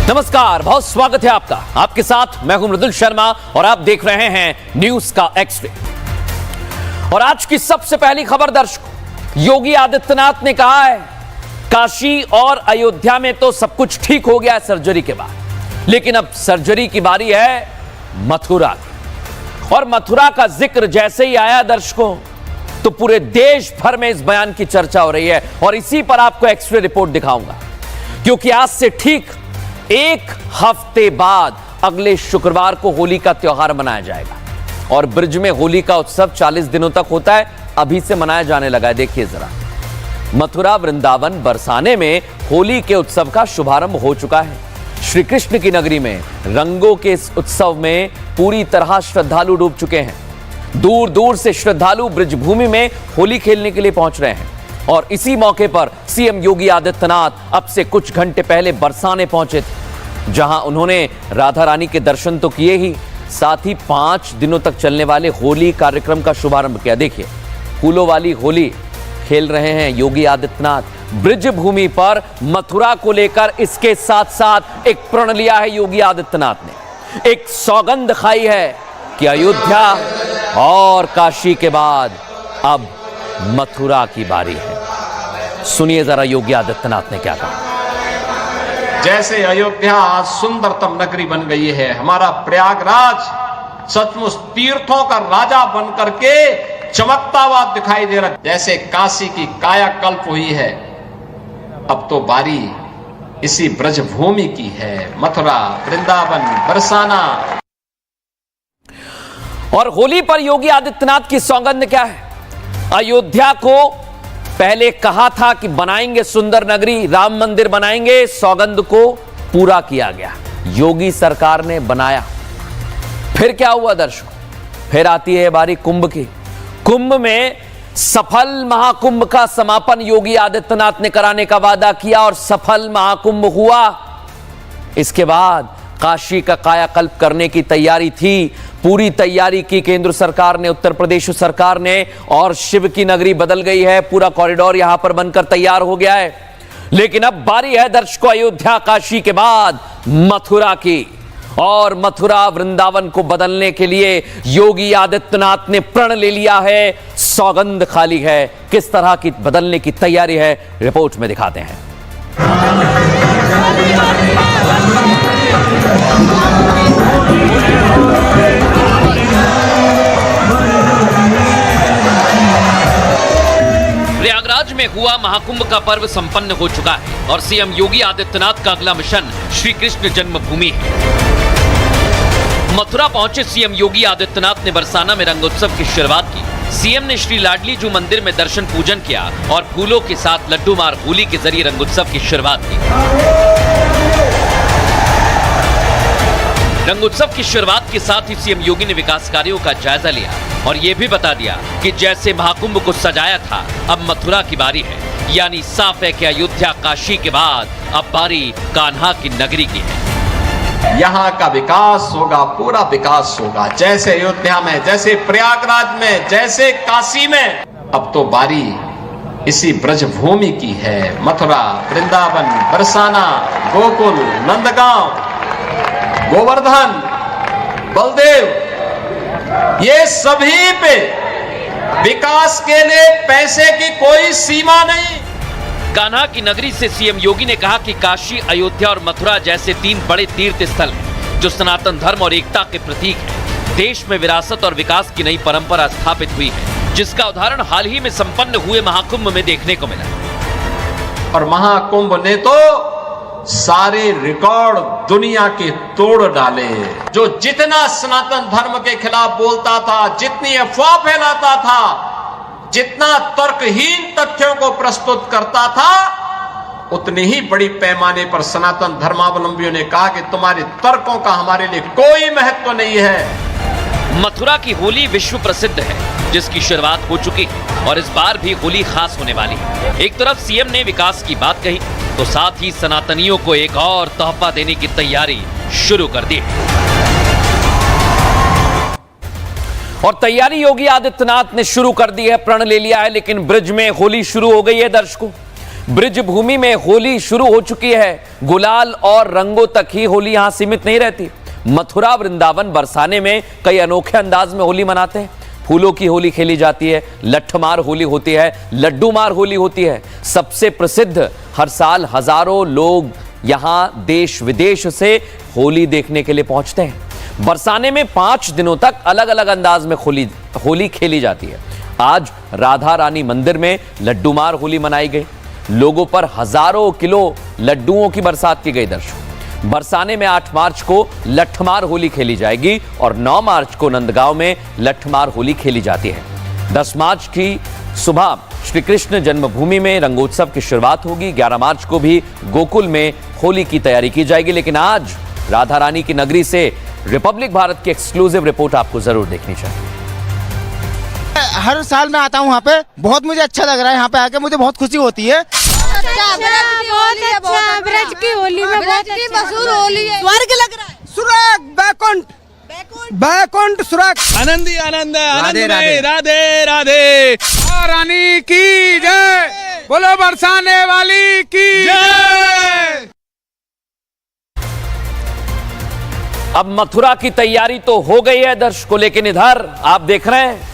नमस्कार, बहुत स्वागत है आपका। आपके साथ मैं हूं मृदुल शर्मा और आप देख रहे हैं न्यूज का एक्स-रे। और आज की सबसे पहली खबर दर्शकों, योगी आदित्यनाथ ने कहा है काशी और अयोध्या में तो सब कुछ ठीक हो गया है सर्जरी के बाद, लेकिन अब सर्जरी की बारी है मथुरा की। और मथुरा का जिक्र जैसे ही आया दर्शकों, तो पूरे देश भर में इस बयान की चर्चा हो रही है और इसी पर आपको एक्स-रे रिपोर्ट दिखाऊंगा, क्योंकि आज से ठीक एक हफ्ते बाद अगले शुक्रवार को होली का त्योहार मनाया जाएगा। और ब्रिज में होली का उत्सव 40 दिनों तक होता है, अभी से मनाया जाने लगा है। देखिए जरा, मथुरा, वृंदावन, बरसाने में होली के उत्सव का शुभारंभ हो चुका है। श्री कृष्ण की नगरी में रंगों के इस उत्सव में पूरी तरह श्रद्धालु डूब चुके हैं। दूर दूर से श्रद्धालु ब्रिजभूमि में होली खेलने के लिए पहुंच रहे हैं। और इसी मौके पर सीएम योगी आदित्यनाथ अब से कुछ घंटे पहले बरसाने पहुंचे थे, जहां उन्होंने राधा रानी के दर्शन तो किए ही, साथ ही 5 दिनों तक चलने वाले होली कार्यक्रम का शुभारंभ किया। देखिए, फूलों वाली होली खेल रहे हैं योगी आदित्यनाथ ब्रिज भूमि पर। मथुरा को लेकर इसके साथ साथ एक प्रण लिया है योगी आदित्यनाथ ने, एक सौगंध खाई है कि अयोध्या और काशी के बाद अब मथुरा की बारी है। सुनिए जरा योगी आदित्यनाथ ने क्या कहा। जैसे अयोध्या आज सुंदरतम नगरी बन गई है, हमारा प्रयागराज सचमुच तीर्थों का राजा बन करके चमकता हुआ दिखाई दे रहा है। जैसे काशी की कायाकल्प हुई है, अब तो बारी इसी ब्रजभूमि की है। मथुरा, वृंदावन, बरसाना। और होली पर योगी आदित्यनाथ की सौगंध क्या है? अयोध्या को पहले कहा था कि बनाएंगे सुंदर नगरी, राम मंदिर बनाएंगे, सौगंध को पूरा किया गया, योगी सरकार ने बनाया। फिर क्या हुआ दर्शकों? फिर आती है बारी कुंभ की। कुंभ में सफल महाकुंभ का समापन योगी आदित्यनाथ ने कराने का वादा किया और सफल महाकुंभ हुआ। इसके बाद काशी का कायाकल्प करने की तैयारी थी, पूरी तैयारी की केंद्र सरकार ने, उत्तर प्रदेश सरकार ने, और शिव की नगरी बदल गई है। पूरा कॉरिडोर यहां पर बनकर तैयार हो गया है। लेकिन अब बारी है दर्शकों अयोध्या काशी के बाद मथुरा की। और मथुरा वृंदावन को बदलने के लिए योगी आदित्यनाथ ने प्रण ले लिया है, सौगंध खाली है। किस तरह की बदलने की तैयारी है, रिपोर्ट में दिखाते हैं। प्रयागराज में हुआ महाकुंभ का पर्व संपन्न हो चुका है और सीएम योगी आदित्यनाथ का अगला मिशन श्री कृष्ण जन्मभूमि है। मथुरा पहुंचे सीएम योगी आदित्यनाथ ने बरसाना में रंगोत्सव की शुरुआत की। सीएम ने श्री लाडली जू मंदिर में दर्शन पूजन किया और फूलों के साथ लड्डू मार होली के जरिए रंगोत्सव की शुरुआत की। रंगोत्सव की शुरुआत के साथ ही सीएम योगी ने विकास कार्यों का जायजा लिया और यह भी बता दिया कि जैसे महाकुंभ को सजाया था, अब मथुरा की बारी है। यानी साफ है कि अयोध्या काशी के बाद अब बारी कान्हा की नगरी की है। यहाँ का विकास होगा, पूरा विकास होगा। जैसे अयोध्या में, जैसे प्रयागराज में, जैसे काशी में, अब तो बारी इसी ब्रजभूमि की है। मथुरा, वृंदावन, बरसाना, गोकुल, नंदगांव, गोवर्धन, बलदेव, ये सभी पे विकास के लिए पैसे की कोई सीमा नहीं। कान्हा की नगरी से सीएम योगी ने कहा कि काशी, अयोध्या और मथुरा जैसे 3 बड़े तीर्थ स्थल हैं, जो सनातन धर्म और एकता के प्रतीक हैं। देश में विरासत और विकास की नई परंपरा स्थापित हुई है, जिसका उदाहरण हाल ही में संपन्न हुए महाकुंभ में देखने को मिला। और महाकुंभ ने तो सारे रिकॉर्ड दुनिया के तोड़ डाले। जो जितना सनातन धर्म के खिलाफ बोलता था, जितनी अफवाह फैलाता था, जितना तर्कहीन तथ्यों को प्रस्तुत करता था, उतनी ही बड़ी पैमाने पर सनातन धर्मावलंबियों ने कहा कि तुम्हारे तर्कों का हमारे लिए कोई महत्व नहीं है। मथुरा की होली विश्व प्रसिद्ध है, जिसकी शुरुआत हो चुकी है और इस बार भी होली खास होने वाली है। एक तरफ सीएम ने विकास की बात कही, तो साथ ही सनातनियों को एक और तोहफा देने की तैयारी शुरू कर दी। और तैयारी योगी आदित्यनाथ ने शुरू कर दी है, प्रण ले लिया है। लेकिन ब्रिज में होली शुरू हो गई है दर्शकों। ब्रिज भूमि में होली शुरू हो चुकी है। गुलाल और रंगों तक ही होली यहां सीमित नहीं रहती। मथुरा, वृंदावन, बरसाने में कई अनोखे अंदाज में होली मनाते हैं। फूलों की होली खेली जाती है, लठमार होली होती है, लड्डू मार होली होती है। सबसे प्रसिद्ध, हर साल हजारों लोग यहां देश विदेश से होली देखने के लिए पहुंचते हैं। बरसाने में 5 दिनों तक अलग अलग अंदाज में होली खेली जाती है। आज राधा रानी मंदिर में लड्डू मार होली मनाई गई। लोगों पर हजारों किलो लड्डुओं की बरसात की गई। दर्शक, बरसाने में 8 मार्च को लठमार होली खेली जाएगी और 9 मार्च को नंदगांव में लठमार होली खेली जाती है। 10 मार्च की सुबह श्री कृष्ण जन्मभूमि में रंगोत्सव की शुरुआत होगी। 11 मार्च को भी गोकुल में होली की तैयारी की जाएगी। लेकिन आज राधा रानी की नगरी से रिपब्लिक भारत की एक्सक्लूसिव रिपोर्ट आपको जरूर देखनी चाहिए। हर साल मैं आता हूँ यहाँ पे, बहुत मुझे अच्छा लग रहा है। यहाँ पे आके मुझे बहुत खुशी होती है। ब्रज की होली में बहुत मशहूर होली है, स्वर्ग लग रहा है। सुराग बैकुंठ, बैकुंठ सुराग, आनंद ही आनंद है। आनंद में राधे राधे। रानी की जय, बोलो बरसाने वाली की जय। अब मथुरा की तैयारी तो हो गई है दर्शकों, लेकिन इधर आप देख रहे हैं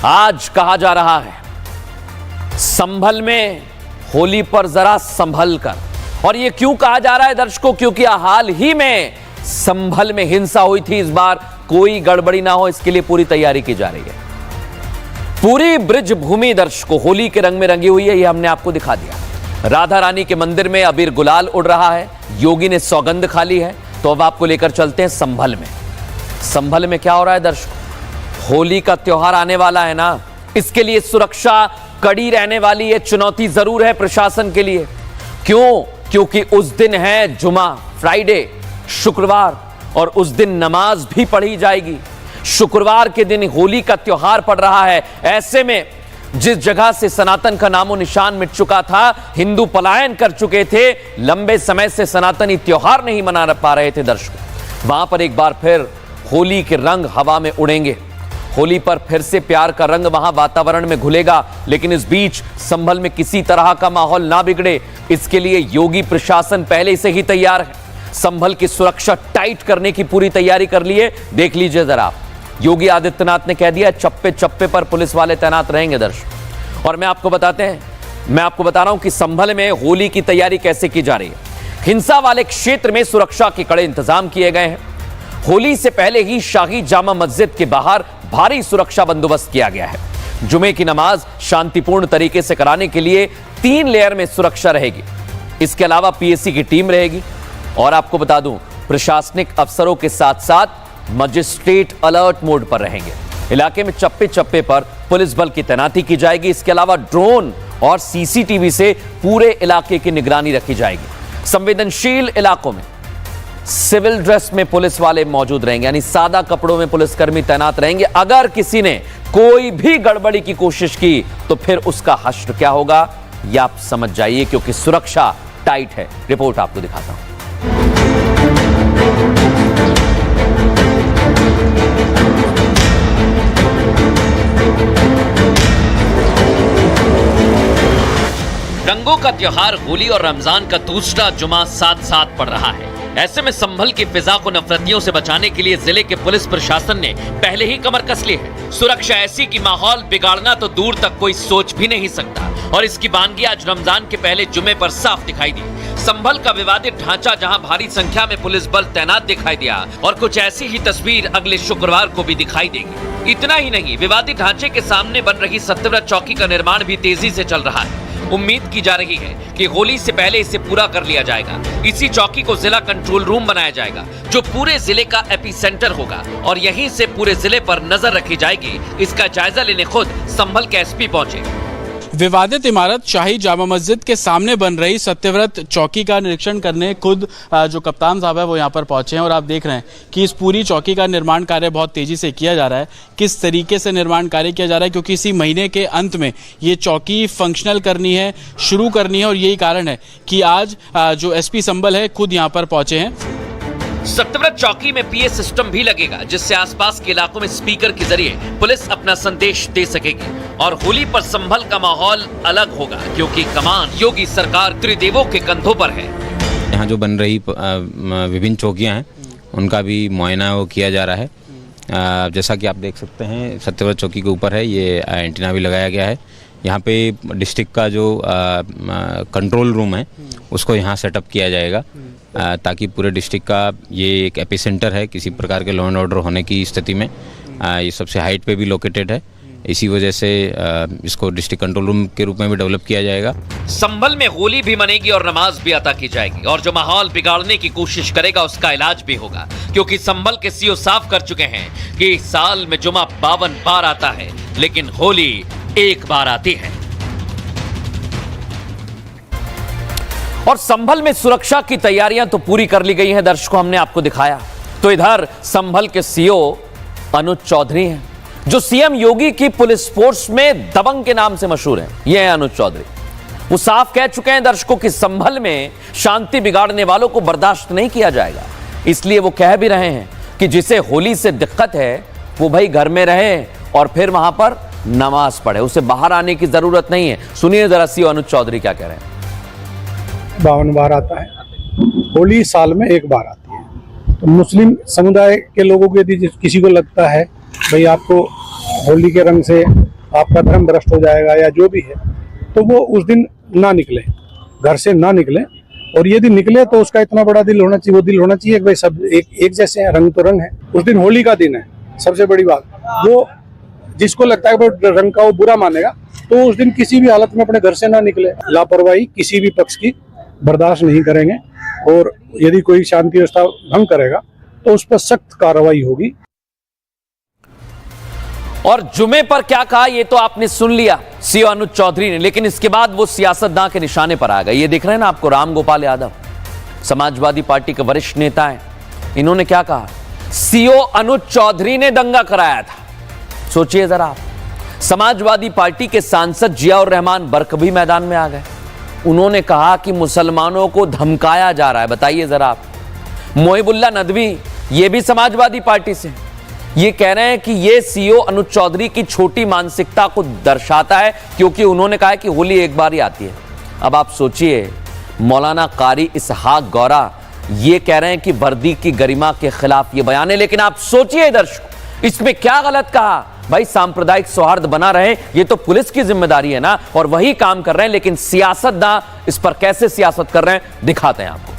आज कहा जा रहा है संभल में होली पर जरा संभल कर। और यह क्यों कहा जा रहा है दर्शकों? क्योंकि हाल ही में संभल में हिंसा हुई थी। इस बार कोई गड़बड़ी ना हो, इसके लिए पूरी तैयारी की जा रही है। पूरी ब्रिज भूमि दर्शकों होली के रंग में रंगी हुई है, यह हमने आपको दिखा दिया। राधा रानी के मंदिर में अबीर गुलाल उड़ रहा है। योगी ने सौगंध खा ली है। तो अब आपको लेकर चलते हैं संभल में। संभल में क्या हो रहा है दर्शकों? होली का त्योहार आने वाला है ना, इसके लिए सुरक्षा कड़ी रहने वाली है। चुनौती जरूर है प्रशासन के लिए। क्यों? क्योंकि उस दिन है जुमा, फ्राइडे, शुक्रवार, और उस दिन नमाज भी पढ़ी जाएगी। शुक्रवार के दिन होली का त्योहार पड़ रहा है। ऐसे में जिस जगह से सनातन का नामो निशान मिट चुका था, हिंदू पलायन कर चुके थे, लंबे समय से सनातनी त्योहार नहीं मना पा रहे थे दर्शकों, वहां पर एक बार फिर होली के रंग हवा में उड़ेंगे। होली पर फिर से प्यार का रंग वहां वातावरण में घुलेगा। लेकिन इस बीच संभल में किसी तरह का माहौल ना बिगड़े, इसके लिए योगी प्रशासन पहले से ही तैयार है। संभल की सुरक्षा टाइट करने की पूरी तैयारी कर ली है। देख लीजिए जरा, योगी आदित्यनाथ ने कह दिया चप्पे चप्पे पर पुलिस वाले तैनात रहेंगे दर्शक। और मैं आपको बता रहा हूं कि संभल में होली की तैयारी कैसे की जा रही है। हिंसा वाले क्षेत्र में सुरक्षा के कड़े इंतजाम किए गए हैं। होली से पहले ही शाही जामा मस्जिद के बाहर भारी सुरक्षा बंदोबस्त किया गया है। जुमे की नमाज शांतिपूर्ण तरीके से कराने के लिए 3 लेयर में सुरक्षा रहेगी। इसके अलावा पीएससी की टीम रहेगी। और आपको बता दूं, प्रशासनिक अफसरों के साथ साथ मजिस्ट्रेट अलर्ट मोड पर रहेंगे। इलाके में चप्पे चप्पे पर पुलिस बल की तैनाती की जाएगी। इसके अलावा ड्रोन और सीसीटीवी से पूरे इलाके की निगरानी रखी जाएगी। संवेदनशील इलाकों में सिविल ड्रेस में पुलिस वाले मौजूद रहेंगे, यानी सादा कपड़ों में पुलिसकर्मी तैनात रहेंगे। अगर किसी ने कोई भी गड़बड़ी की कोशिश की तो फिर उसका हश्र क्या होगा, यह आप समझ जाइए, क्योंकि सुरक्षा टाइट है। रिपोर्ट आपको दिखाता हूं। रंगों का त्योहार होली और रमजान का दूसरा जुमा साथ साथ पड़ रहा है। ऐसे में संभल की फिजा को नफरतियों से बचाने के लिए जिले के पुलिस प्रशासन ने पहले ही कमर कस ली है। सुरक्षा ऐसी कि माहौल बिगाड़ना तो दूर तक कोई सोच भी नहीं सकता। और इसकी बानगी आज रमजान के पहले जुमे पर साफ दिखाई दी। संभल का विवादित ढांचा जहां भारी संख्या में पुलिस बल तैनात दिखाई दिया, और कुछ ऐसी ही तस्वीर अगले शुक्रवार को भी दिखाई देगी। इतना ही नहीं, विवादित ढांचे के सामने बन रही सत्यव्रत चौकी का निर्माण भी तेजी से चल रहा है। उम्मीद की जा रही है कि होली से पहले इसे पूरा कर लिया जाएगा। इसी चौकी को जिला कंट्रोल रूम बनाया जाएगा, जो पूरे जिले का एपिसेंटर होगा, और यहीं से पूरे जिले पर नजर रखी जाएगी। इसका जायजा लेने खुद संभल के एसपी पहुंचे। विवादित इमारत शाही जामा मस्जिद के सामने बन रही सत्यव्रत चौकी का निरीक्षण करने खुद जो कप्तान साहब है वो यहाँ पर पहुंचे हैं। और आप देख रहे हैं कि इस पूरी चौकी का निर्माण कार्य बहुत तेजी से किया जा रहा है। किस तरीके से निर्माण कार्य किया जा रहा है, क्योंकि इसी महीने के अंत में ये चौकी फंक्शनल करनी है, शुरू करनी है। और यही कारण है कि आज जो एसपी संभल है खुद यहाँ पर पहुंचे हैं। सत्यव्रत चौकी में पीए सिस्टम भी लगेगा, जिससे आसपास के इलाकों में स्पीकर के जरिए पुलिस अपना संदेश दे सकेगी। और होली पर संभल का माहौल अलग होगा, क्योंकि कमान योगी सरकार त्रिदेवों के कंधों पर है। यहाँ जो बन रही विभिन्न चौकियाँ हैं उनका भी मुआयना वो किया जा रहा है। जैसा कि आप देख सकते हैं सत्यव्रत चौकी के ऊपर है, ये एंटीना भी लगाया गया है। यहाँ पे डिस्ट्रिक्ट का जो कंट्रोल रूम है उसको यहाँ सेटअप किया जाएगा, ताकि पूरे डिस्ट्रिक्ट का ये एक एपिसेंटर है किसी प्रकार के लॉ एंड ऑर्डर होने की स्थिति में। ये सबसे हाइट पे भी लोकेटेड है, इसी वजह से इसको डिस्ट्रिक्ट कंट्रोल रूम के रूप में भी डेवलप किया जाएगा। संभल में होली भी मनेगी और नमाज भी अता की जाएगी, और जो माहौल बिगाड़ने की कोशिश करेगा उसका इलाज भी होगा, क्योंकि संभल के सीओ साफ कर चुके हैं कि साल में जुमा 52 बार आता है, लेकिन होली एक बार आती है। और संभल में सुरक्षा की तैयारियां तो पूरी कर ली गई हैं, दर्शकों हमने आपको दिखाया। तो इधर संभल के सीओ अनुज चौधरी हैं, जो सीएम योगी की पुलिस फोर्स में दबंग के नाम से मशहूर हैं। ये है अनुज चौधरी। वो साफ कह चुके हैं दर्शकों कि संभल में शांति बिगाड़ने वालों को बर्दाश्त नहीं किया जाएगा। इसलिए वो कह भी रहे हैं कि जिसे होली से दिक्कत है वो भाई घर में रहे और फिर वहां पर नमाज पढ़े, उसे बाहर आने की जरूरत नहीं है। सुनिए जरा सीओ अनुज चौधरी क्या कह रहे हैं। 52 बार आता है, होली साल में एक बार आती है। तो मुस्लिम समुदाय के लोगों को यदि किसी को लगता है भाई आपको होली के रंग से आपका धर्म भ्रष्ट हो जाएगा या जो भी है, तो वो उस दिन ना निकले, घर से ना निकले। और यदि निकले तो उसका इतना बड़ा दिल होना चाहिए, वो दिल होना चाहिए कि भाई सब एक जैसे हैं, रंग तो रंग है। उस दिन होली का दिन है। सबसे बड़ी बात, वो जिसको लगता है कि रंग का वो बुरा मानेगा, तो उस दिन किसी भी हालत में अपने घर से ना निकले। लापरवाही किसी भी पक्ष की बर्दाश्त नहीं करेंगे, और यदि कोई शांति व्यवस्था भंग करेगा तो उस पर सख्त कार्रवाई होगी। और जुमे पर क्या कहा ये तो आपने सुन लिया सीओ अनुज चौधरी ने, लेकिन इसके बाद वो सियासतदान के निशाने पर आ गए। ये दिख रहे हैं ना आपको, राम गोपाल यादव, समाजवादी पार्टी के वरिष्ठ नेता हैं। इन्होंने क्या कहा, सीओ अनुज चौधरी ने दंगा कराया था। सोचिए जरा आप, समाजवादी पार्टी के सांसद जियाउर रहमान बर्क भी मैदान में आ गए। उन्होंने कहा कि मुसलमानों को धमकाया जा रहा है। बताइए जरा आप। मोहिबुल्ला नदवी, ये भी समाजवादी पार्टी से, ये कह रहे हैं कि ये सीओ अनुज चौधरी की छोटी मानसिकता को दर्शाता है, क्योंकि उन्होंने कहा है कि होली एक बार ही आती है। अब आप सोचिए, मौलाना कारी इसहाक गौरा ये कह रहे हैं कि वर्दी की गरिमा के खिलाफ ये बयान है। लेकिन आप सोचिए दर्शकों, इसमें क्या गलत कहा? भाई सांप्रदायिक सौहार्द बना रहे, ये तो पुलिस की जिम्मेदारी है ना, और वही काम कर रहे हैं। लेकिन सियासतदान इस पर कैसे सियासत कर रहे हैं दिखाते हैं आपको।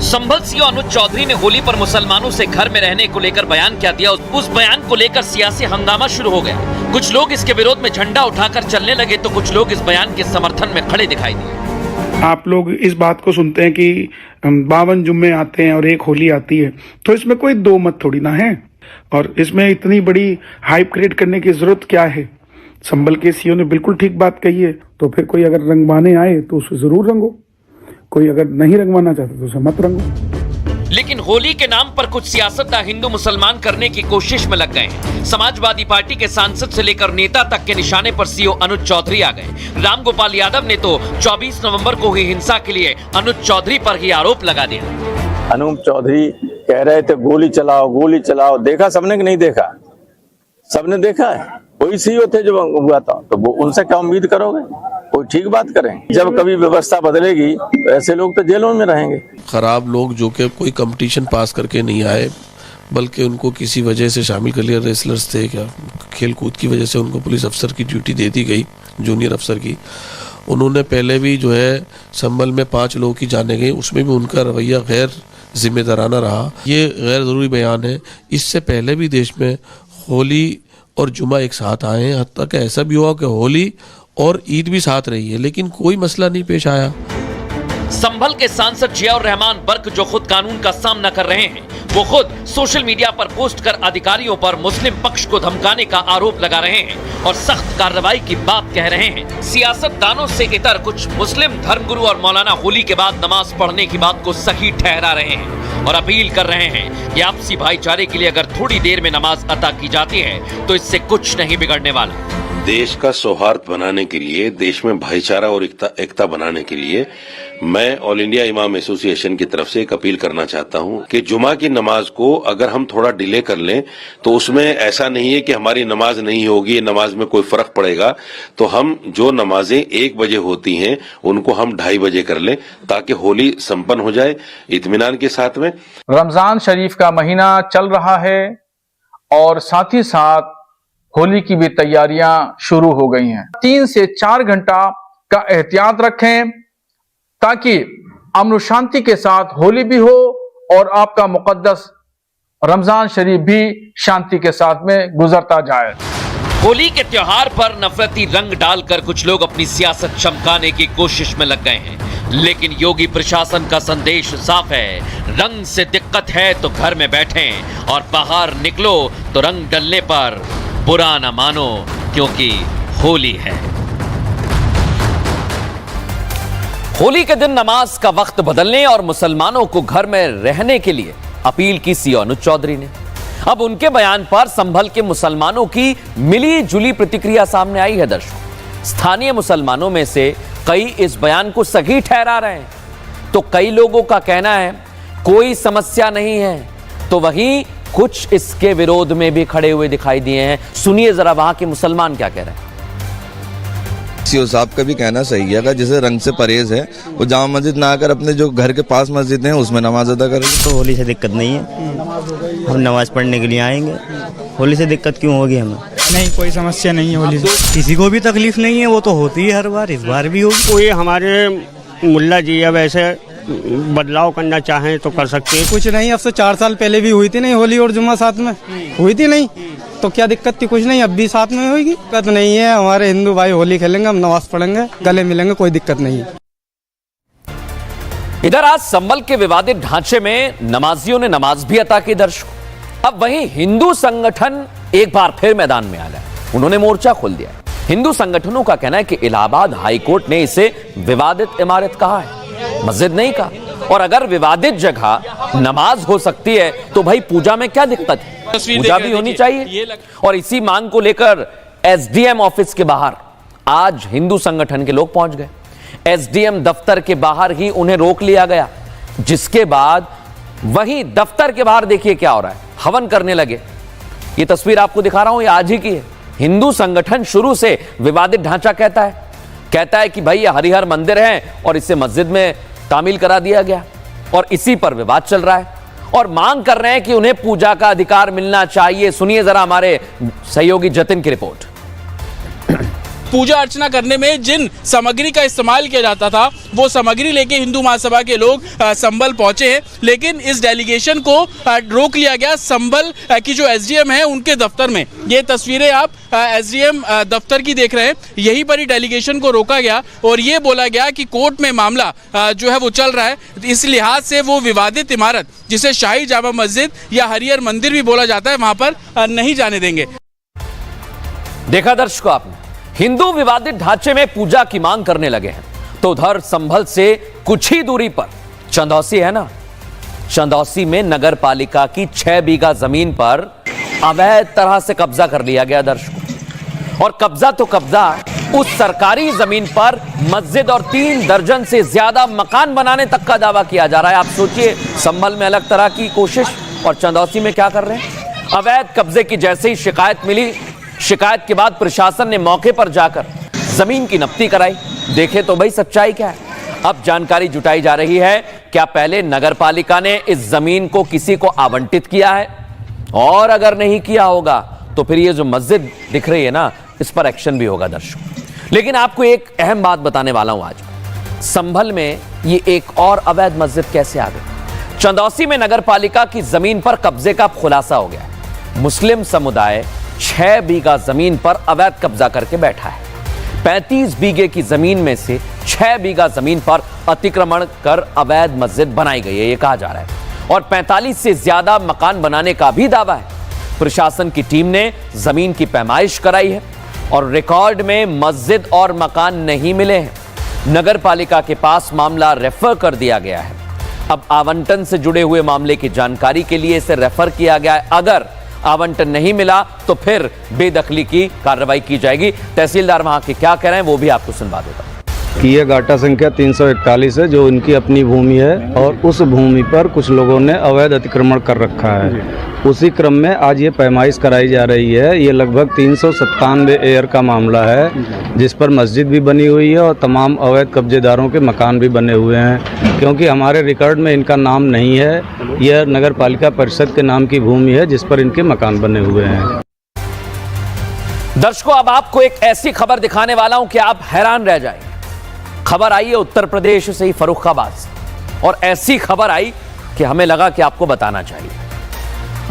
संभल सीओ अनुज चौधरी ने होली पर मुसलमानों से घर में रहने को लेकर बयान क्या दिया, उस बयान को लेकर सियासी हंगामा शुरू हो गया। कुछ लोग इसके विरोध में झंडा उठाकर चलने लगे, तो कुछ लोग इस बयान के समर्थन में खड़े दिखाई दिए। आप लोग इस बात को सुनते हैं कि 52 जुम्मे आते हैं और एक होली आती है, तो इसमें कोई दो मत थोड़ी ना है, और इसमें इतनी बड़ी हाइप क्रिएट करने की जरूरत क्या है। संभल के सीओ ने बिल्कुल ठीक बात कही है। तो फिर कोई अगर रंगवाने आए तो उसे जरूर रंगो, कोई अगर नहीं रंगवाना चाहता तो उसे मत रंगो। लेकिन होली के नाम पर कुछ सियासतदान हिंदू मुसलमान करने की कोशिश में लग गए हैं। समाजवादी पार्टी के सांसद से लेकर नेता तक के निशाने पर सीओ अनुज चौधरी आ गए। राम गोपाल यादव ने तो 24 नवंबर को हुई हिंसा के लिए अनुज चौधरी पर ही आरोप लगा दिया। अनुज चौधरी कह रहे थे गोली चलाओ गोली चलाओ, देखा सबने कि नहीं देखा? सबने देखा है। वही सीओ थे जो हुआ था, तो वो उनसे क्या उम्मीद करोगे? कोई ठीक बात करें? जब कभी व्यवस्था बदलेगी तो ऐसे लोग तो जेलों में रहेंगे। खराब लोग जो कि कोई कंपटीशन पास करके नहीं आए, बल्कि उनको किसी वजह से शामिल कर लिया, रेसलर्स थे क्या, खेल कूद की वजह से उनको पुलिस अफसर की ड्यूटी दे दी गई, जूनियर अफसर की। उन्होंने पहले भी जो है संभल में 5 लोगों की जाने गई, उसमें भी उनका रवैया गैर जिम्मेदाराना रहा। ये गैर ज़रूरी बयान है। इससे पहले भी देश में होली और जुमा एक साथ आए हैं, हद तक ऐसा भी हुआ कि होली और ईद भी साथ रही है, लेकिन कोई मसला नहीं पेश आया। संभल के सांसद जियाउर रहमान बर्क, जो खुद कानून का सामना कर रहे हैं, वो खुद सोशल मीडिया पर पोस्ट कर अधिकारियों पर मुस्लिम पक्ष को धमकाने का आरोप लगा रहे हैं और सख्त कार्रवाई की बात कह रहे हैं। सियासतदानों से इतर कुछ मुस्लिम धर्मगुरु और मौलाना होली के बाद नमाज पढ़ने की बात को सही ठहरा रहे हैं और अपील कर रहे हैं कि आपसी भाईचारे के लिए अगर थोड़ी देर में नमाज अता की जाती है तो इससे कुछ नहीं बिगड़ने वाला। देश का सौहार्द बनाने के लिए, देश में भाईचारा और एकता बनाने के लिए मैं ऑल इंडिया इमाम एसोसिएशन की तरफ से एक अपील करना चाहता हूं कि जुमा की नमाज को अगर हम थोड़ा डिले कर लें तो उसमें ऐसा नहीं है कि हमारी नमाज नहीं होगी, नमाज में कोई फर्क पड़ेगा। तो हम जो नमाजें 1 बजे होती हैं उनको हम 2:30 बजे कर लें ताकि होली संपन्न हो जाए इत्मीनान के साथ में। रमजान शरीफ का महीना चल रहा है और साथ ही साथ होली की भी तैयारियां शुरू हो गई हैं। 3 से 4 घंटा का एहतियात रखें ताकि अमन शांति के साथ होली भी हो और आपका मुकद्दस रमजान शरीफ भी शांति के साथ में गुजरता जाए। होली के त्योहार पर नफरती रंग डालकर कुछ लोग अपनी सियासत चमकाने की कोशिश में लग गए हैं, लेकिन योगी प्रशासन का संदेश साफ है। रंग से दिक्कत है तो घर में बैठें और बाहर निकलो तो रंग डलने पर बुरा न मानो क्योंकि होली है। होली के दिन नमाज का वक्त बदलने और मुसलमानों को घर में रहने के लिए अपील की सीओ अनुज चौधरी ने। अब उनके बयान पर संभल के मुसलमानों की मिली जुली प्रतिक्रिया सामने आई है। दर्शकों, स्थानीय मुसलमानों में से कई इस बयान को सही ठहरा रहे हैं तो कई लोगों का कहना है कोई समस्या नहीं है, तो वहीं कुछ इसके विरोध में भी खड़े हुए दिखाई दिए हैं। सुनिए जरा वहां के मुसलमान क्या कह रहे हैं। सीओ साहब का भी कहना सही है, अगर जिसे रंग से परहेज है वो जामा मस्जिद ना आकर अपने जो घर के पास मस्जिद हैं उसमें नमाज अदा करें। तो होली से दिक्कत नहीं है, हम नमाज पढ़ने के लिए आएंगे, होली से दिक्कत क्यों होगी हमें? नहीं, कोई समस्या नहीं है होली से। किसी को भी तकलीफ नहीं है, वो तो होती है हर बार, इस बार भी होगी। कोई हमारे मुल्ला जी अब ऐसे बदलाव करना चाहें तो कर सकते हैं। कुछ नहीं, अब से 4 साल पहले भी हुई थी नहीं होली और जुम्मा साथ में हुई थी नहीं, तो क्या दिक्कत थी? कुछ नहीं, अब भी साथ में होगी, दिक्कत नहीं है। हमारे हिंदू भाई होली खेलेंगे, हम नमाज पढ़ेंगे, गले मिलेंगे, कोई दिक्कत नहीं है। इधर आज संभल के विवादित ढांचे में नमाजियों ने नमाज भी अता की। दर्शकों, अब वहीं हिंदू संगठन एक बार फिर मैदान में आ गए, उन्होंने मोर्चा खोल दिया। हिंदू संगठनों का कहना है कि इलाहाबाद हाईकोर्ट ने इसे विवादित इमारत कहा है, मस्जिद नहीं कहा, और अगर विवादित जगह नमाज हो सकती है तो भाई पूजा में क्या दिक्कत है? पूजा भी होनी चाहिए। और इसी मांग को लेकर एसडीएम ऑफिस के बाहर आज हिंदू संगठन के लोग पहुंच गए। एसडीएम दफ्तर के बाहर ही उन्हें रोक लिया गया, जिसके बाद वहीं दफ्तर के बाहर देखिए क्या हो रहा है, हवन करने लगे। ये तस्वीर आपको दिखा रहा हूं, ये आज ही की है। हिंदू संगठन शुरू से विवादित ढांचा कहता है कि भाई ये हरिहर मंदिर है और इसे मस्जिद में तामील करा दिया गया और इसी पर विवाद चल रहा है और मांग कर रहे हैं कि उन्हें पूजा का अधिकार मिलना चाहिए। सुनिए जरा हमारे सहयोगी जतिन की रिपोर्ट। पूजा अर्चना करने में जिन सामग्री का इस्तेमाल किया जाता था वो सामग्री लेके हिंदू महासभा के लोग संभल पहुंचे हैं, लेकिन इस डेलीगेशन को रोक लिया गया संभल की जो एसडीएम है उनके दफ्तर में। ये तस्वीरें आप एसडीएम दफ्तर की देख रहे हैं, यहीं पर ही डेलीगेशन को रोका गया और ये बोला गया कि कोर्ट में मामला जो है वो चल रहा है, इस लिहाज से वो विवादित इमारत जिसे शाही जामा मस्जिद या हरिहर मंदिर भी बोला जाता है वहां पर नहीं जाने देंगे। देखा दर्शकों आपने, हिंदू विवादित ढांचे में पूजा की मांग करने लगे हैं तो उधर संभल से कुछ ही दूरी पर चंदौसी है ना, चंदौसी में नगर पालिका की 6 बीघा जमीन पर अवैध तरह से कब्जा कर लिया गया दर्शकों। और कब्जा तो कब्जा, उस सरकारी जमीन पर मस्जिद और 3 दर्जन से ज्यादा मकान बनाने तक का दावा किया जा रहा है। आप सोचिए, संभल में अलग तरह की कोशिश और चंदौसी में क्या कर रहे हैं। अवैध कब्जे की जैसे ही शिकायत मिली, शिकायत के बाद प्रशासन ने मौके पर जाकर जमीन की नफ्ती कराई। देखे तो भाई सच्चाई क्या है। अब जानकारी जुटाई जा रही है क्या पहले नगरपालिका ने इस जमीन को किसी को आवंटित किया है, और अगर नहीं किया होगा तो फिर ये जो मस्जिद दिख रही है ना, इस पर एक्शन भी होगा दर्शकों। लेकिन आपको एक अहम बात बताने वाला हूं आज, संभल में ये एक और अवैध मस्जिद कैसे आ गई। चंदौसी में नगरपालिका की जमीन पर कब्जे का खुलासा हो गया। मुस्लिम समुदाय 6 बीघा जमीन पर अवैध कब्जा करके बैठा है। 35 बीघे की जमीन में से 6 बीघा जमीन पर अतिक्रमण कर अवैध मस्जिद बनाई गई है, ये कहा जा रहा है। और 45 से ज्यादा मकान बनाने का भी दावा है। प्रशासन की टीम ने जमीन की पैमाइश कराई है और रिकॉर्ड में मस्जिद और मकान नहीं मिले हैं। नगर पालिका के पास मामला रेफर कर दिया गया है। अब आवंटन से जुड़े हुए मामले की जानकारी के लिए इसे रेफर किया गया है। अगर आवंटन नहीं मिला तो फिर बेदखली की कार्रवाई की जाएगी। तहसीलदार वहां के क्या कह रहे हैं वो भी आपको सुनवा देगा कि ये गाटा संख्या 341 है जो इनकी अपनी भूमि है और उस भूमि पर कुछ लोगों ने अवैध अतिक्रमण कर रखा है। उसी क्रम में आज ये पैमाइश कराई जा रही है। ये लगभग 397 एकड़ का मामला है जिस पर मस्जिद भी बनी हुई है और तमाम अवैध कब्जेदारों के मकान भी बने हुए हैं। क्योंकि हमारे रिकॉर्ड में इनका नाम नहीं है, यह नगर पालिका परिषद के नाम की भूमि है जिस पर इनके मकान बने हुए हैं। दर्शकों, अब आपको एक ऐसी खबर दिखाने वाला हूं कि आप हैरान रह जाएंगे। खबर आई है उत्तर प्रदेश से ही, फर्रुखाबाद से, और ऐसी खबर आई कि हमें लगा कि आपको बताना चाहिए।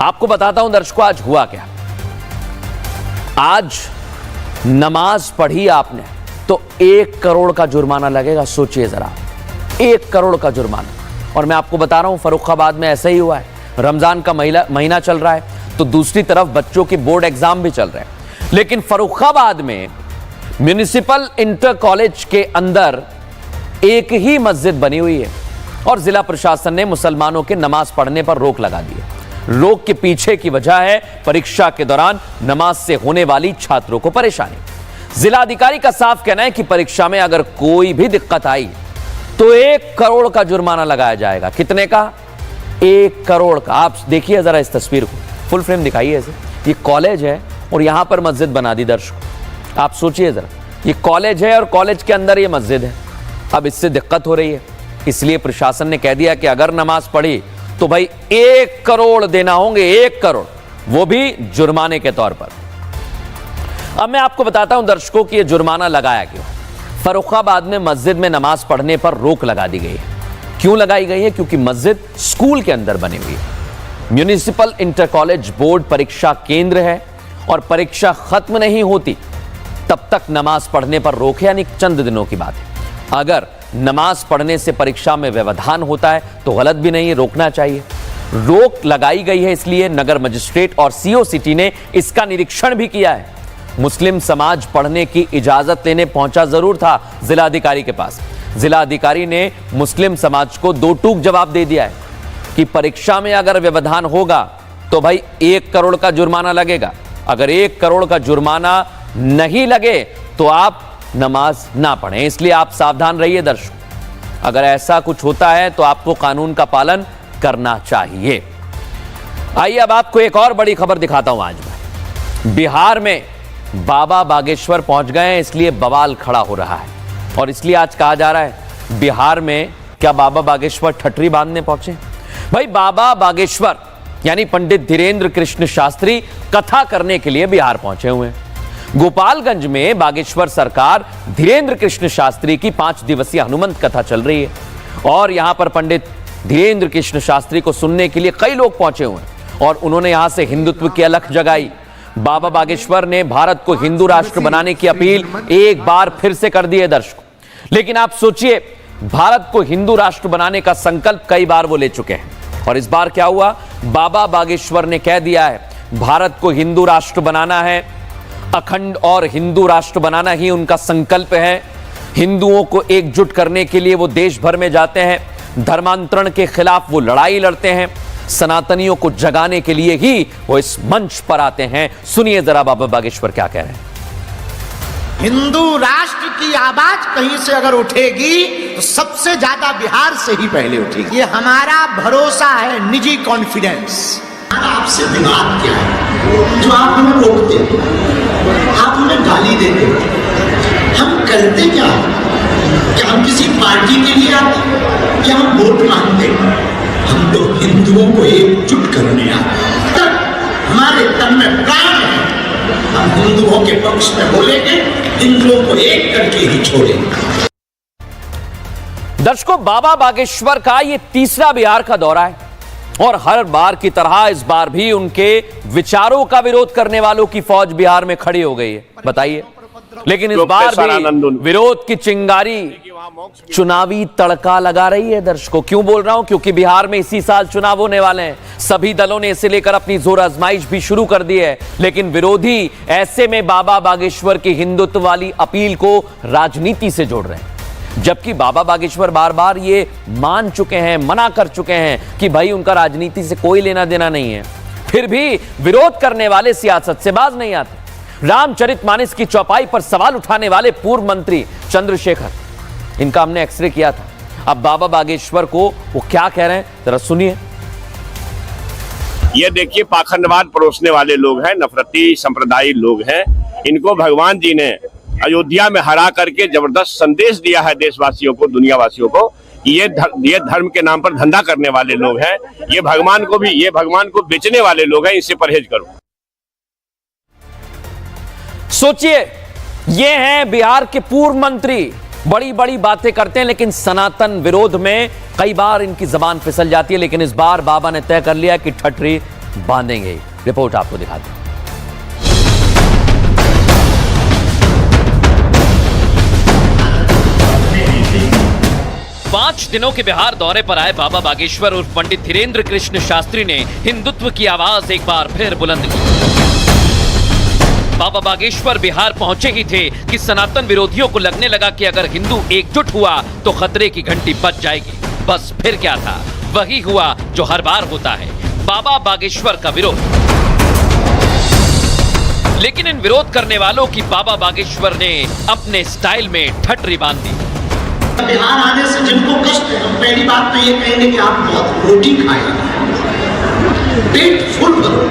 आपको बताता हूं दर्शकों आज हुआ क्या। आज नमाज पढ़ी आपने तो 1 करोड़ का जुर्माना लगेगा। सोचिए जरा, 1 करोड़ का जुर्माना। और मैं आपको बता रहा हूं फर्रुखाबाद में ऐसा ही हुआ है। रमजान का महीना चल रहा है तो दूसरी तरफ बच्चों के बोर्ड एग्जाम भी चल रहे हैं। लेकिन फर्रुखाबाद में म्युनिसिपल इंटर कॉलेज के अंदर एक ही मस्जिद बनी हुई है और जिला प्रशासन ने मुसलमानों के नमाज पढ़ने पर रोक लगा दी है। रोक के पीछे की वजह है परीक्षा के दौरान नमाज से होने वाली छात्रों को परेशानी। जिलाधिकारी का साफ कहना है कि परीक्षा में अगर कोई भी दिक्कत आई तो 1 करोड़ का जुर्माना लगाया जाएगा। कितने का? 1 करोड़ का। आप देखिए जरा इस तस्वीर को, फुल फ्रेम दिखाइए इसे। ये कॉलेज है और यहां पर मस्जिद बना दी। दर्शकों आप सोचिए जरा, ये कॉलेज है और कॉलेज के अंदर ये मस्जिद है। अब इससे दिक्कत हो रही है, इसलिए प्रशासन ने कह दिया कि अगर नमाज पढ़ी तो भाई 1 करोड़ देना होंगे। 1 करोड़, वो भी जुर्माने के तौर पर। अब मैं आपको बताता हूं दर्शकों कि यह जुर्माना लगाया क्यों। फर्रुखाबाद में मस्जिद में नमाज पढ़ने पर रोक लगा दी गई है। क्यों लगाई गई है? क्योंकि मस्जिद स्कूल के अंदर बनी हुई है। म्युनिसिपल इंटर कॉलेज बोर्ड परीक्षा केंद्र है और परीक्षा खत्म नहीं होती तब तक नमाज पढ़ने पर रोक है, यानी चंद दिनों की बात है। अगर नमाज पढ़ने से परीक्षा में व्यवधान होता है तो गलत भी नहीं है, रोकना चाहिए। रोक लगाई गई है, इसलिए नगर मजिस्ट्रेट और सीओ सिटी ने इसका निरीक्षण भी किया है। मुस्लिम समाज पढ़ने की इजाजत लेने पहुंचा जरूर था जिलाधिकारी के पास। जिलाधिकारी ने मुस्लिम समाज को 2 टूक जवाब दे दिया है कि परीक्षा में अगर व्यवधान होगा तो भाई 1 करोड़ का जुर्माना लगेगा। अगर 1 करोड़ का जुर्माना नहीं लगे तो आप नमाज ना पढ़ें। इसलिए आप सावधान रहिए दर्शकों, अगर ऐसा कुछ होता है तो आपको कानून का पालन करना चाहिए। आइए अब आपको एक और बड़ी खबर दिखाता हूं। आज मैं बिहार में बाबा बागेश्वर पहुंच गए हैं, इसलिए बवाल खड़ा हो रहा है। और इसलिए आज कहा जा रहा है बिहार में क्या बाबा बागेश्वर ठटरी बांधने पहुंचे? भाई बाबा बागेश्वर यानी पंडित धीरेन्द्र कृष्ण शास्त्री कथा करने के लिए बिहार पहुंचे हुए हैं। गोपालगंज में बागेश्वर सरकार धीरेन्द्र कृष्ण शास्त्री की 5 दिवसीय हनुमंत कथा चल रही है और यहां पर पंडित धीरेन्द्र कृष्ण शास्त्री को सुनने के लिए कई लोग पहुंचे हुए हैं और उन्होंने यहां से हिंदुत्व की अलख जगाई। बाबा बागेश्वर ने भारत को हिंदू राष्ट्र बनाने की अपील एक बार फिर से कर दी है दर्शकों। लेकिन आप सोचिए, भारत को हिंदू राष्ट्र बनाने का संकल्प कई बार वो ले चुके हैं और इस बार क्या हुआ? बाबा बागेश्वर ने कह दिया है भारत को हिंदू राष्ट्र बनाना है, अखंड और हिंदू राष्ट्र बनाना ही उनका संकल्प है। हिंदुओं को एकजुट करने के लिए वो देश भर में जाते हैं, धर्मांतरण के खिलाफ वो लड़ाई लड़ते हैं, सनातनियों को जगाने के लिए ही वो इस मंच पर आते हैं। सुनिए जरा बाबा बागेश्वर क्या कह रहे हैं। हिंदू राष्ट्र की आवाज कहीं से अगर उठेगी तो सबसे ज्यादा बिहार से ही पहले उठेगी। ये हमारा भरोसा है, निजी कॉन्फिडेंस। आपसे विवाद क्या है जो आप हमें रोकते हो, आप हमें गाली देते हो? हम करते क्या? क्या हम किसी पार्टी के लिए आते या हम वोट मांगते? हम तो हिंदुओं को एकजुट करने आते। तब हमारे तन में प्राण है, हम हिंदुओं के पक्ष में बोलेंगे, हिंदुओं को एक करके ही छोड़ेंगे। दर्शकों, बाबा बागेश्वर का ये तीसरा बिहार का दौरा है और हर बार की तरह इस बार भी उनके विचारों का विरोध करने वालों की फौज बिहार में खड़ी हो गई है। बताइए, लेकिन इस बार भी विरोध की चिंगारी चुनावी तड़का लगा रही है। दर्शकों, क्यों बोल रहा हूं? क्योंकि बिहार में इसी साल चुनाव होने वाले हैं। सभी दलों ने इसे लेकर अपनी जोर आजमाइश भी शुरू कर दी है, लेकिन विरोधी ऐसे में बाबा बागेश्वर की हिंदुत्व वाली अपील को राजनीति से जोड़ रहे हैं। जबकि बाबा बागेश्वर बार बार ये मान चुके हैं, मना कर चुके हैं कि भाई उनका राजनीति से कोई लेना देना नहीं है। फिर भी विरोध करने वाले सियासत से बाज नहीं आते। रामचरितमानस की चौपाई पर सवाल उठाने वाले पूर्व मंत्री चंद्रशेखर, इनका हमने एक्सरे किया था। अब बाबा बागेश्वर को वो क्या कह रहे हैं, जरा सुनिए। ये देखिए, पाखंडवाद परोसने वाले लोग हैं, नफरती संप्रदायी लोग हैं। इनको भगवान जी ने अयोध्या में हरा करके जबरदस्त संदेश दिया है देशवासियों को, दुनियावासियों को। ये धर्म के नाम पर धंधा करने वाले लोग हैं। ये भगवान को बेचने वाले लोग हैं। इससे परहेज करो। सोचिए, ये हैं बिहार के पूर्व मंत्री, बड़ी बड़ी बातें करते हैं, लेकिन सनातन विरोध में कई बार इनकी जबान फिसल जाती है। लेकिन इस बार बाबा ने तय कर लिया कि ठठरी बांधेंगे। रिपोर्ट आपको दिखाते हैं। 5 दिनों के बिहार दौरे पर आए बाबा बागेश्वर उर्फ पंडित धीरेन्द्र कृष्ण शास्त्री ने हिंदुत्व की आवाज एक बार फिर बुलंद की। बाबा बागेश्वर बिहार पहुंचे ही थे कि सनातन विरोधियों को लगने लगा कि अगर हिंदू एकजुट हुआ तो खतरे की घंटी बज जाएगी। बस फिर क्या था, वही हुआ जो हर बार होता है, बाबा बागेश्वर का विरोध। लेकिन इन विरोध करने वालों की बाबा बागेश्वर ने अपने स्टाइल में ठठरी बांध दी। बिहार आने से जिनको कष्ट है, हम पहली बात तो ये कहेंगे कि आप बहुत रोटी खाएं, पेट फुल करो।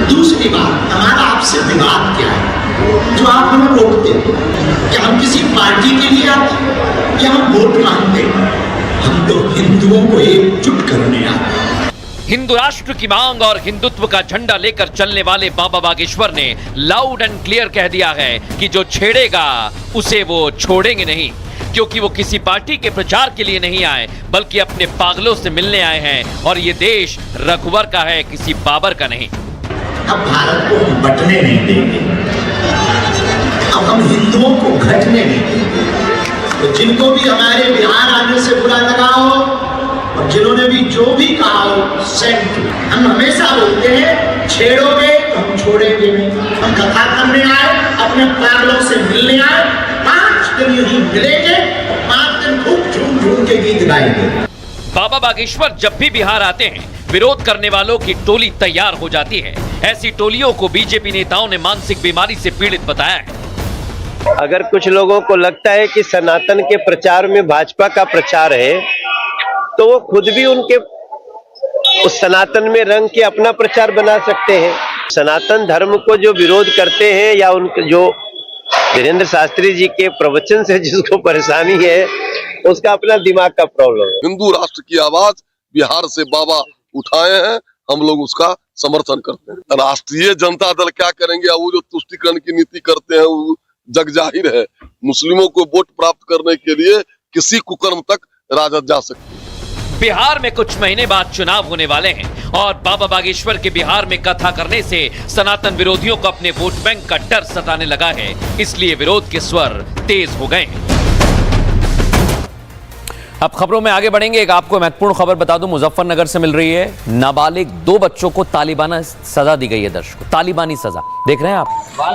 दूसरी बात, हमारा आपसे विवाद क्या है जो आप हमें रोकते हैं? क्या हम किसी पार्टी के लिए आते हैं या हम वोट मांगते हैं? हम तो हिंदुओं को एकजुट करने आते हैं। हिंदू राष्ट्र की मांग और हिंदुत्व का झंडा लेकर चलने वाले बाबा बागेश्वर ने लाउड एंड क्लियर कह दिया है कि जो छेड़ेगा उसे वो छोड़ेंगे नहीं, क्योंकि वो किसी पार्टी के प्रचार के लिए नहीं आए, बल्कि अपने पागलों से मिलने आए हैं। और ये देश रघुवर का है, किसी बाबर का नहीं। अब भारत को हम बंटने नहीं देंगे, अब हम हिंदुओं को घटने नहीं देंगे। तो जिनको भी हमारे बिहार आने से बुरा लगा हो और जिन्होंने भी जो भी कहा हो, हम हमेशा बोलते हैं छेड़ोगे तो हम छोड़ेंगे नहीं। हम कथा करने आए, अपने पागलों से मिलने आए, 5 दिन यही मिलेंगे, 5 दिन खूब झूम झूम के गीत गाएंगे। बाबा बागेश्वर जब भी बिहार आते हैं, विरोध करने वालों की टोली तैयार हो जाती है। ऐसी टोलियों को बीजेपी नेताओं ने मानसिक बीमारी से पीड़ित बताया है। अगर कुछ लोगों को लगता है कि सनातन के प्रचार में भाजपा का प्रचार है, तो वो खुद भी उनके उस सनातन में रंग के अपना प्रचार बना सकते हैं। सनातन धर्म को जो विरोध करते हैं या उनके जो धीरेन्द्र शास्त्री जी के प्रवचन से जिसको परेशानी है, उसका अपना दिमाग का प्रॉब्लम है। हिंदू राष्ट्र की आवाज बिहार से बाबा उठाए हैं, हम लोग उसका समर्थन करते हैं। राष्ट्रीय जनता दल क्या करेंगे? वो जो तुष्टीकरण की नीति करते हैं वो जग जाहिर है। मुस्लिमों को वोट प्राप्त करने के लिए किसी कुकर्म तक राजद जा सकती है। बिहार में कुछ महीने बाद चुनाव होने वाले हैं और बाबा बागेश्वर के बिहार में कथा करने से सनातन विरोधियों को अपने वोट बैंक का डर सताने लगा है, इसलिए विरोध के स्वर तेज हो गए हैं। अब खबरों में आगे बढ़ेंगे। एक आपको महत्वपूर्ण खबर बता दूं, मुजफ्फरनगर से मिल रही है। नाबालिग 2 बच्चों को तालिबाना सजा दी गई है। दर्शकों, तालिबानी सजा देख रहे हैं आप,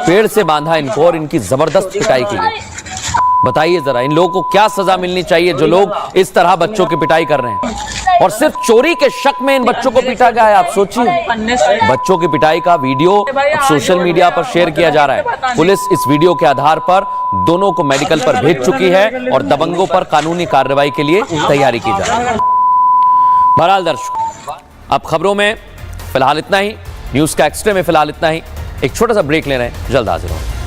पेड़ से बांधा इनको और इनकी जबरदस्त पिटाई की गई। बताइए जरा, इन लोगों को क्या सजा मिलनी चाहिए जो लोग इस तरह बच्चों की पिटाई कर रहे हैं? और सिर्फ चोरी के शक में इन बच्चों को पीटा गया है। आप सोचिए, बच्चों की पिटाई का वीडियो सोशल मीडिया पर शेयर किया जा रहा है। पुलिस इस वीडियो के आधार पर दोनों को मेडिकल पर भेज चुकी है और दबंगों पर कानूनी कार्रवाई के लिए तैयारी की जा रही है। बहरहाल दर्शकों, अब खबरों में फिलहाल इतना ही। न्यूज का एक्स्ट्रा में फिलहाल इतना ही। एक छोटा सा ब्रेक ले रहे हैं, जल्द हाजिर होंगे।